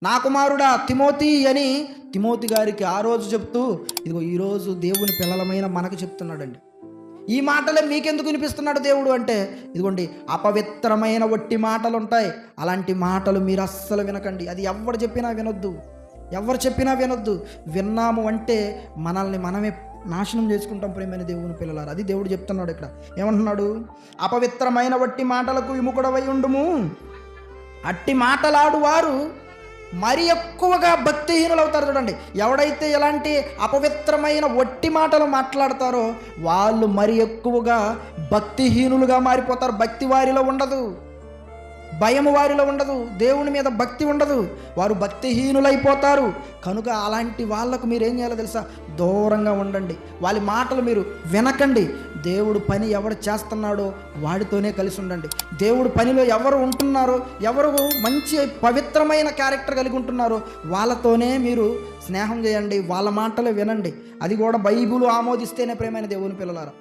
నా కుమారుడా తిమోతి అని తిమోతి గారికి ఆ రోజు చెప్తూ, ఇదిగో ఈరోజు దేవుని పిల్లలమైన మనకు చెప్తున్నాడండి. ఈ మాటలే మీకెందుకు వినిపిస్తున్నాడు దేవుడు అంటే, ఇదిగోండి అపవిత్రమైన వట్టి మాటలు ఉంటాయి. అలాంటి మాటలు మీరు అస్సలు వినకండి. అది ఎవరు చెప్పినా వినొద్దు, ఎవరు చెప్పినా వినొద్దు. విన్నాము అంటే మనల్ని మనమే నాశనం చేసుకుంటాం. ప్రేమైన దేవుని పిల్లలారా, అది దేవుడు చెప్తున్నాడు ఇక్కడ. ఏమంటున్నాడు? అపవిత్రమైన వట్టి మాటలకు విముఖుడవై ఉండుము. అట్టి మాటలాడు వారు మరి ఎక్కువగా భక్తిహీనులు అవుతారు. చూడండి, ఎవడైతే ఎలాంటి అపవిత్రమైన వట్టి మాటలు మాట్లాడతారో వాళ్ళు మరి ఎక్కువగా భక్తిహీనులుగా మారిపోతారు. భక్తి వారిలో ఉండదు, భయము వారిలో ఉండదు, దేవుని మీద భక్తి ఉండదు, వారు భక్తిహీనులైపోతారు. కనుక అలాంటి వాళ్ళకు మీరు ఏం చేయాలో తెలుసా? దూరంగా ఉండండి. వాళ్ళ మాటలు మీరు వినకండి. దేవుడు పని ఎవడు చేస్తున్నాడో వాడితోనే కలిసి ఉండండి. దేవుడు పనిలో ఎవరు ఉంటున్నారో, ఎవరు మంచి పవిత్రమైన క్యారెక్టర్ కలిగి ఉంటున్నారో వాళ్ళతోనే మీరు స్నేహం చేయండి, వాళ్ళ మాటలు వినండి. అది కూడా బైబిల్ ఆమోదిస్తేనే ప్రేమైన దేవుని పిల్లలారా.